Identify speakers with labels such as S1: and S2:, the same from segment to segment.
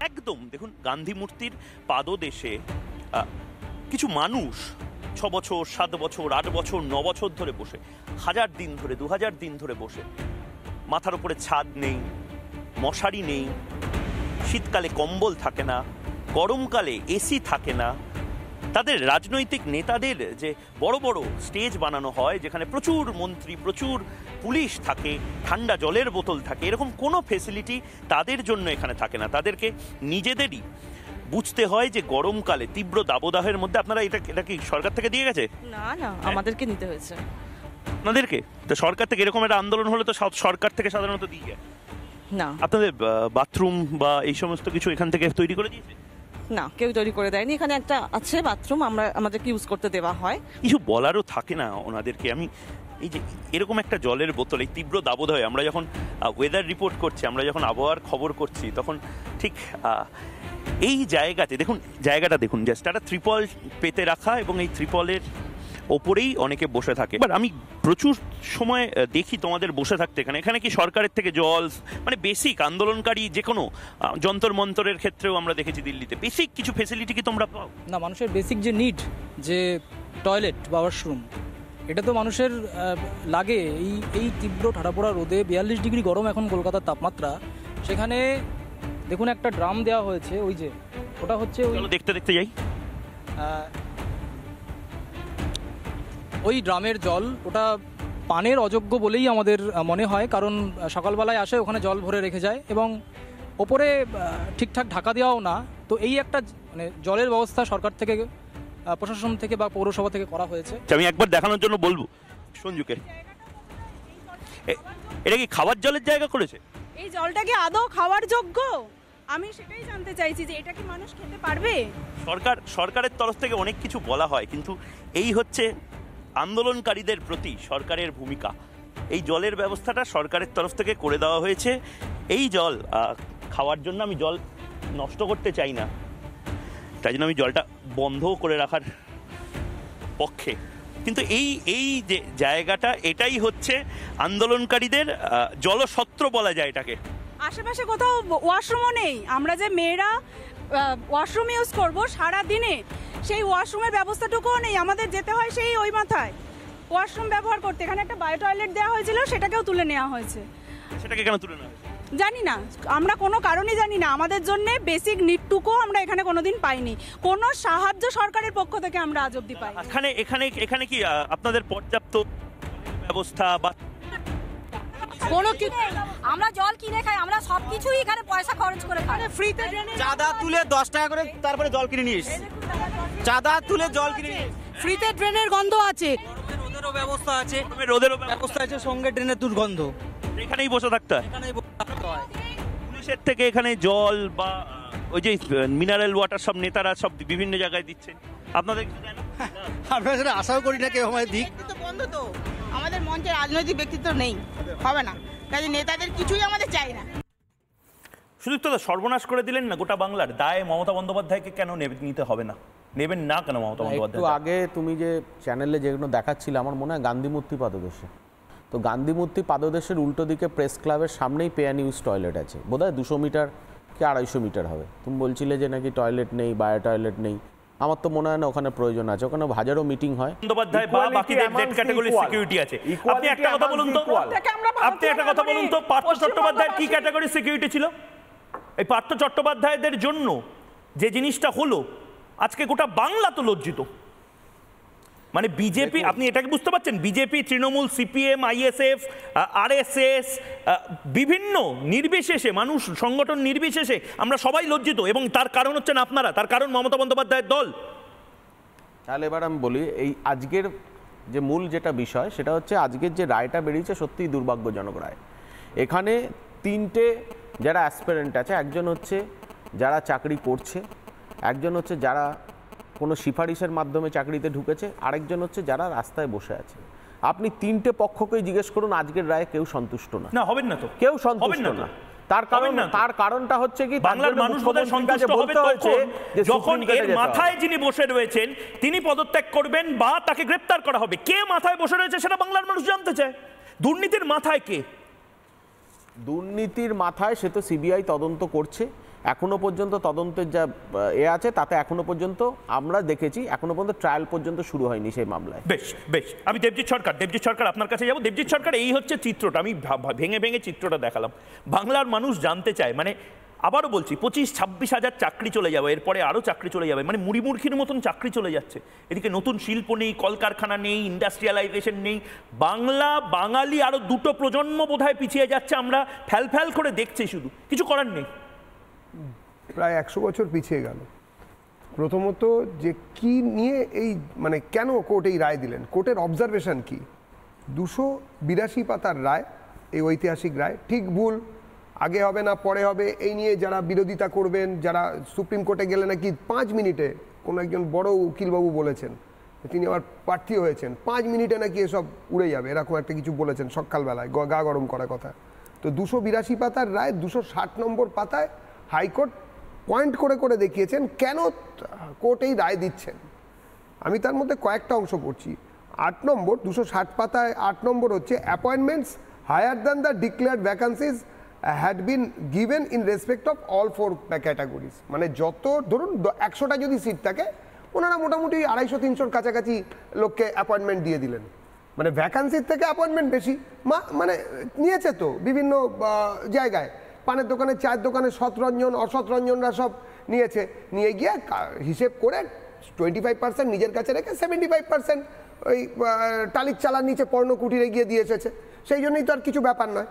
S1: একদম দেখুন, গান্ধী মূর্তির পাদদেশে কিছু মানুষ 6 বছর 7 বছর 8 বছর 9 বছর ধরে বসে, 1000 দিন ধরে 2000 দিন ধরে বসে, মাথার উপরে ছাদ নেই, মশারি নেই, শীতকালে কম্বল থাকে না, গরমকালে এসি থাকে না। তাদের রাজনৈতিক নেতাদের যে বড় বড় স্টেজ বানানো হয়, যেখানে প্রচুর মন্ত্রী, প্রচুর পুলিশ থাকে, ঠান্ডা জলের বোতল থাকে, এরকম কোনো ফেসিলিটি তাদের জন্য এখানে থাকে না। তাদেরকে নিজেদেরই বুঝতে হয় যে গরমকালে তীব্র দাবদাহের মধ্যে আপনারা এটা কি সরকার থেকে দিয়ে গেছে?
S2: না না, আমাদেরকে নিতে হয়েছে।
S1: আপনাদেরকে তো সরকার থেকে এরকম একটা আন্দোলন হলে তো সরকার থেকে সাধারণত দিয়ে যায়
S2: না।
S1: আপনাদের বাথরুম বা এই সমস্ত কিছু এখান থেকে তৈরি করে দিয়েছে?
S2: না, কেউ তৈরি করে দেয়নি। এখানে একটা আছে বাথরুম, আমাদেরকে ইউজ করতে দেওয়া হয়।
S1: কিছু বলারও থাকে না ওনাদেরকে। আমি এই যে এরকম একটা জলের বোতল, এই তীব্র দাবদাহে আমরা যখন ওয়েদার রিপোর্ট করছি, আমরা যখন আবহাওয়ার খবর করছি, তখন ঠিক এই জায়গাতে দেখুন, জায়গাটা দেখুন, জাস্ট একটা ত্রিপল পেতে রাখা, এবং এই ত্রিপলের ওপরেই অনেকে বসে থাকে। এবার আমি প্রচুর সময় দেখি তোমাদের বসে থাকতে এখানে কি সরকারের থেকে জল, মানে বেসিক আন্দোলনকারী যে কোনো যন্তর মন্তরের ক্ষেত্রেও আমরা দেখেছি দিল্লিতে, বেসিক কিছু ফেসিলিটি কি তোমরা পাও?
S3: না, মানুষের বেসিক যে নিড, যে টয়লেট বা ওয়াশরুম, এটা তো মানুষের লাগে। এই তীব্র ঠাড়াপোড়া রোদে 42 ডিগ্রি গরম এখন কলকাতার তাপমাত্রা, সেখানে দেখুন একটা ড্রাম দেওয়া হয়েছে, ওই যে ওটা হচ্ছে
S1: দেখতে দেখতে যাই,
S3: ওই ড্রামের জল, ওটা পানের অযোগ্য বলেই আমাদের মনে হয়, কারণ সকালবেলায় আসে ওখানে জল ভরে রেখে যায় এবং ওপরে ঠিকঠাক ঢাকা দেওয়াও না। তো এই একটা মানে জলের ব্যবস্থা সরকার থেকে, প্রশাসন থেকে বা পৌরসভা থেকে করা হয়েছে।
S1: আমি একবার দেখানোর জন্য বলবো সঞ্জুকে, এটা কি খাওয়ার জলের জায়গা করেছে?
S4: এই জলটা কি আদৌ খাওয়ার যোগ্য? আমি সেটাই জানতে চাইছি যে এটা কি মানুষ খেতে পারবে?
S1: সরকারের তরফ থেকে অনেক কিছু বলা হয়, কিন্তু এই হচ্ছে আন্দোলনকারীদের প্রতি সরকারের ভূমিকা। এই জলের ব্যবস্থাটা সরকারের তরফ থেকে করে দেওয়া হয়েছে। এই জল খাওয়ার জন্য আমি জল নষ্ট করতে চাই না, তাই জন্য আমি জলটা বন্ধও করে রাখার পক্ষে। কিন্তু এই যে জায়গাটা, এটাই হচ্ছে আন্দোলনকারীদের জলসত্র বলা যায় এটাকে।
S4: আশেপাশে কোথাও ওয়াশরুমও নেই। আমরা যে মেয়েরা ওয়াশরুম ইউজ করবো সারা দিনে, সেই ওয়াশরুমের ব্যবস্থাটুকুও নেই। আমাদের যেতে হয় সেই ওই মাথায় ওয়াশরুম ব্যবহার করতে। এখানে একটা বায়ো টয়লেট দেওয়া হয়েছিল, সেটাকেও তুলে নেওয়া হয়েছে।
S1: সেটাকে কেন তুলে নেওয়া হয়েছে
S4: জানি না, আমরা কোনো কারণই জানি না। আমাদের জন্য বেসিক নিডটুকুও আমরা এখানে কোনোদিন পাইনি। কোনো সাহায্য সরকারের পক্ষ থেকে আমরা আজ অব্দি পাই।
S1: এখানে কি আপনাদের পর্যাপ্ত ব্যবস্থা বা
S5: কোনো কি? আমরা জল কিনে খাই, আমরা সবকিছুই এখানে পয়সা খরচ করে খাই।
S4: ফ্রিতে
S6: চাঁদা তুলে 10 টাকা করে তারপরে জল কিনে নিস, চাঁদা তুলে জল কিনে নিস।
S4: ফ্রিতে ড্রেনের গন্ধ আছে,
S6: রোদেরও ব্যবস্থা আছে,
S1: রোদেরও
S6: ব্যবস্থা আছে, সঙ্গে ড্রেনের দুর্গন্ধ।
S1: এখানেই বসে থাকতে হয়। পুলিশের থেকে এখানে জল বা ওই যে মিনারেল ওয়াটার সব নেতারা সব বিভিন্ন জায়গায় দিচ্ছেন, আপনাদের
S6: আমরা সেটা আশাও করি না কেউ আমাদের দিক।
S7: বন্ধ তো, আমাদের মঞ্চে রাজনৈতিক ব্যক্তিত্ব নেই, হবে না, কাজে নেতাদের কিছুই আমাদের চাই না।
S1: শুধু তো সর্বনাশ করে দিলেন না গোটা বাংলার। দায় মমতা বন্দ্যোপাধ্যায়কে কেন নিতে হবে না? নেবেন না কেন মমতা বন্দ্যোপাধ্যায়?
S8: একটু আগে তুমি যে চ্যানেলে যেগুলো দেখাচ্ছিলে, আমার মনে হয় গান্ধী মূর্তি পাদদেশে, তো গান্ধী মূর্তি পাদদেশের উল্টো দিকে প্রেস ক্লাবের সামনেই পে অ্যান্ড ইউজ টয়লেট আছে, বোধহয় 200 মিটার কি 250 মিটার হবে। তুমি বলছিলে যে নাকি টয়লেট নেই, বায়ো টয়লেট নেই। আমার তো মনে হয় না ওখানে প্রয়োজন আছে, ওখানে হাজারো মিটিং হয়।
S1: বন্দ্যোপাধ্যায় বা বাকিদের ডেট ক্যাটাগরি সিকিউরিটি আছে। আপনি একটা কথা বলুন তো, পার্থ চট্টোপাধ্যায়ের কি ক্যাটাগরি সিকিউরিটি ছিল? এই পার্থ চট্টোপাধ্যায়দের জন্য যে জিনিসটা হলো, আজকে গোটা বাংলা তো লজ্জিত। মানে বিজেপি, আপনি এটাকে বুঝতে পারছেন? BJP, Trinamool, CPM, ISF, RSS, বিভিন্ন নির্বিশেষে, মানুষ সংগঠন নির্বিশেষে আমরা সবাই লজ্জিত। এবং তার কারণ হচ্ছেন আপনারা, তার কারণ মমতা বন্দ্যোপাধ্যায়ের দল।
S8: তাহলে এবার আমি বলি, এই আজকের যে মূল যেটা বিষয়, সেটা হচ্ছে আজকের যে রায়টা বেরিয়েছে সত্যিই দুর্ভাগ্যজনক রায়। এখানে 3টে যারা অ্যাসপিরেন্ট আছে, একজন হচ্ছে যারা চাকরি করছে, একজন হচ্ছে যারা কোনো সিফারিশের মাধ্যমে চাকরিতে ঢুকেছে, আরেকজন হচ্ছে যারা রাস্তায় বসে আছে। আপনি 3টে পক্ষকেই জিজ্ঞেস করুন, আজকের রায়ে কেউ সন্তুষ্ট না।
S1: না, হবেন না তো,
S8: কেউ সন্তুষ্ট না। তার কারণটা হচ্ছে কি,
S1: বাংলার মানুষ বোধহয় সন্তুষ্ট হবে যখন এর মাথায় যিনি বসে রয়েছেন তিনি পদত্যাগ করবেন বা তাকে গ্রেফতার করা হবে। কে মাথায় বসে রয়েছে সেটা বাংলার মানুষ জানতে চায়। দুর্নীতির মাথায় কে?
S8: দুর্নীতির মাথায় সে তো সিবিআই তদন্ত করছে, এখনো পর্যন্ত তদন্তের যা আছে তাতে এখনো পর্যন্ত আমরা দেখেছি এখনো পর্যন্ত ট্রায়াল পর্যন্ত শুরু হয়নি সেই মামলায়।
S1: বেশ বেশ, আমি দেবজিৎ সরকার আপনার কাছে যাব। দেবজিৎ সরকার, এই হচ্ছে চিত্রটা, আমি ভেঙে ভেঙে চিত্রটা দেখালাম। বাংলার মানুষ জানতে চায়, মানে আবারও বলছি 25-26 হাজার চাকরি চলে যাবে, এরপরে আরও চাকরি চলে যাবে, মানে মুড়িমুড়খির মতন চাকরি চলে যাচ্ছে। এদিকে নতুন শিল্প নেই, কলকারখানা নেই, ইন্ডাস্ট্রিয়ালাইজেশন নেই। বাঙালি আরও দুটো প্রজন্ম বোধহয় পিছিয়ে যাচ্ছে, আমরা ফ্যাল করে দেখছি, শুধু কিছু করার নেই।
S9: প্রায় 100 বছর পিছিয়ে গেল। প্রথমত যে কি নিয়ে এই মানে কেন কোর্ট এই রায় দিলেন, কোর্টের অবজারভেশন কি? 282 পাতার রায়, এই ঐতিহাসিক রায়, ঠিক ভুল আগে হবে না পরে হবে এই নিয়ে যারা বিরোধিতা করবেন, যারা সুপ্রিম কোর্টে গেলে নাকি 5 মিনিটে, কোনো একজন বড় উকিলবাবু বলেছেন, তিনি আবার প্রার্থী হয়েছেন, 5 মিনিটে নাকি এসব উড়ে যাবে, এরকম একটা কিছু বলেছেন সকালবেলায়, গা গরম করা কথা। তো 282 পাতার রায় 260 নম্বর পাতায় হাইকোর্ট পয়েন্ট করে করে দেখিয়েছেন কেন কোর্ট এই রায় দিচ্ছেন। আমি তার মধ্যে কয়েকটা অংশ পড়ছি। 8 নম্বর 260 পাতায় 8 নম্বর হচ্ছে appointments higher than the declared vacancies had been given in respect of all 4 categories. মানে যত ধরুন 100টা যদি সিট থাকে, ওনারা মোটামুটি 250-300 কাছাকাছি লোককে অ্যাপয়েন্টমেন্ট দিয়ে দিলেন। মানে ভ্যাকান্সির থেকে অ্যাপয়েন্টমেন্ট বেশি মানে নিয়েছে তো বিভিন্ন জায়গায়, পানের দোকানে, চায়ের দোকানে সৎরঞ্জন অসৎরঞ্জনরা সব নিয়েছে, নিয়ে গিয়ে হিসেব করে 25% নিজের কাছে রেখে 75% ওই টালির চালার নিচে পর্ণকুটিরে গিয়ে দিয়ে এসেছে। সেই জন্যই তো আর কিছু ব্যাপার নয়।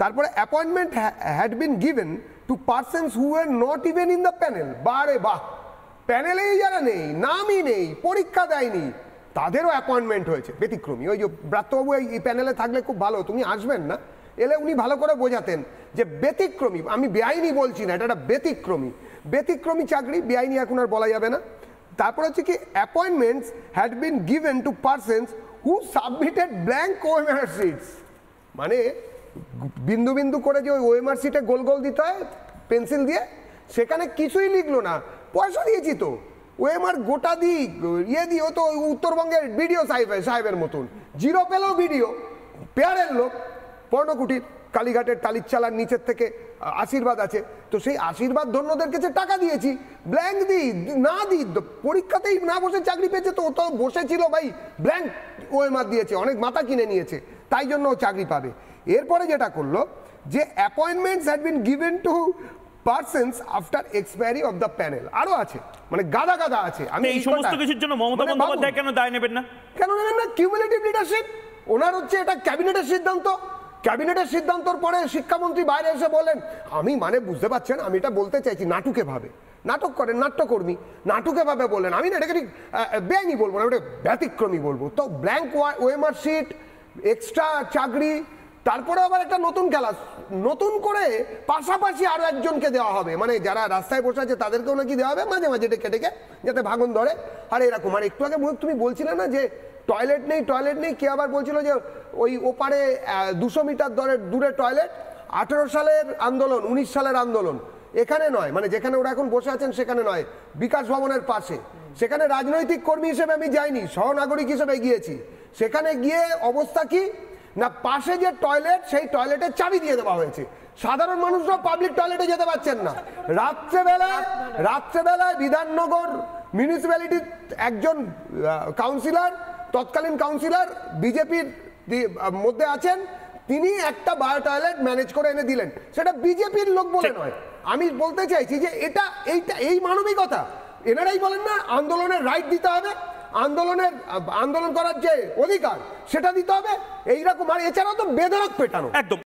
S9: তারপরে appointment had been given to persons who were not even in the panel. বাহ, প্যানেলেই যারা নেই, নামই নেই, পরীক্ষা দেয়নি, তাদেরও অ্যাপয়েন্টমেন্ট হয়েছে। ব্যতিক্রমী। ওই যে ব্রাত্যবাবু এই প্যানেলে থাকলে খুব ভালো, তুমি আসবেন না, এলে উনি ভালো করে বোঝাতেন যে ব্যতিক্রমী, আমি বেআইনি বলছি না, এটা একটা ব্যতিক্রমী চাকরি, বেআইনি এখন আর বলা যাবে না। তারপর হচ্ছে কি appointments had been given to persons who submitted blank OMR sheets. মানে বিন্দু বিন্দু করে যে ওই ওএমআর শিটে গোল গোল দিতে হয় পেন্সিল দিয়ে, সেখানে কিছুই লিখলো না, পয়সা দিয়েছি তো, ওএমআর গোটা দিক ও তো উত্তরবঙ্গের বিডিও সাহেবের মতন, জিরো পেলেও বিডিও, পেয়ারের লোক, পর্ণকুটির, কালীঘাটের টালির চালার নিচের থেকে আশীর্বাদ আছে, তো সেই আশীর্বাদ ধন্যদের কাছে টাকা দিয়েছি, ব্ল্যাঙ্ক দিই পরীক্ষাতেই না বসে চাকরি পেয়েছে, তো ও তো বসেছিল ভাই, ব্ল্যাঙ্ক ওএমআর দিয়েছে, অনেক মাথা কিনে নিয়েছে, তাই জন্য ও চাকরি পাবে। এরপরে যেটা করলো যে appointments had been given to persons after expiry of the panel. আরো আছে, মানে গাদা আছে। আমি
S1: এই সমস্ত কিছুর জন্য মমতা বন্দ্যোপাধ্যায় কেন দায় নেবেন না?
S9: কিউমুলেটিভ লিডারশিপ ওনার হচ্ছে, এটা ক্যাবিনেটের সিদ্ধান্ত। ক্যাবিনেটের সিদ্ধান্তর পরে শিক্ষামন্ত্রী বাইরে এসে বলেন, আমি মানে বুঝতে পারছেন, আমি এটা বলতে চাইছি, নাটুকে ভাবে নাটক করেন, নাট্যকর্মী, নাটুকে ভাবে বললেন, আমি না এটাকে ঠিক বেআইনি বলবো না, ওটা ব্যতিক্রমী বলবো। তো ব্ল্যাঙ্ক ওএমআর শিট, এক্সট্রা চাকরি, তারপরে আবার একটা নতুন খেলা, নতুন করে পাশাপাশি আরো একজনকে দেওয়া হবে, মানে যারা রাস্তায় বসে আছে তাদেরকেও নাকি দেওয়া হবে মাঝে মাঝে ডেকে যাতে ভাঙন ধরে। আর এরকম, আর একটু আগে তুমি বলছিলে না যে টয়লেট নেই, কে আবার বলছিল যে ওই ওপারে 200 মিটার দূরে টয়লেট, 18 সালের আন্দোলন, 19 সালের আন্দোলন, এখানে নয়, মানে যেখানে ওরা এখন বসে আছেন সেখানে নয়, বিকাশ ভবনের পাশে। সেখানে রাজনৈতিক কর্মী হিসেবে আমি যাইনি, সহনাগরিক হিসেবে গিয়েছি। সেখানে গিয়ে অবস্থা কি না, পাশে যে টয়লেট, সেই টয়লেটের চাবি দিয়ে দেওয়া হয়েছে, সাধারণ মানুষরা পাবলিক টয়লেটে যেতে পারছেন না। রাত্রেবেলায় বিধাননগর মিউনিসিপ্যালিটির একজন কাউন্সিলর, তৎকালীন কাউন্সিলর বিজেপির মধ্যে আছেন, তিনি একটা বায়ো টয়লেট ম্যানেজ করে এনে দিলেন, সেটা বিজেপির লোক বলে নয়। আমি বলতে চাইছি যে এই মানবিকতা, এনারাই বলেন না আন্দোলনের রাইট দিতে হবে, আন্দোলন করার যে অধিকার সেটা দিতে হবে, এইরকম। আর এছাড়াও তো বেধড়ক পেটানো, একদম।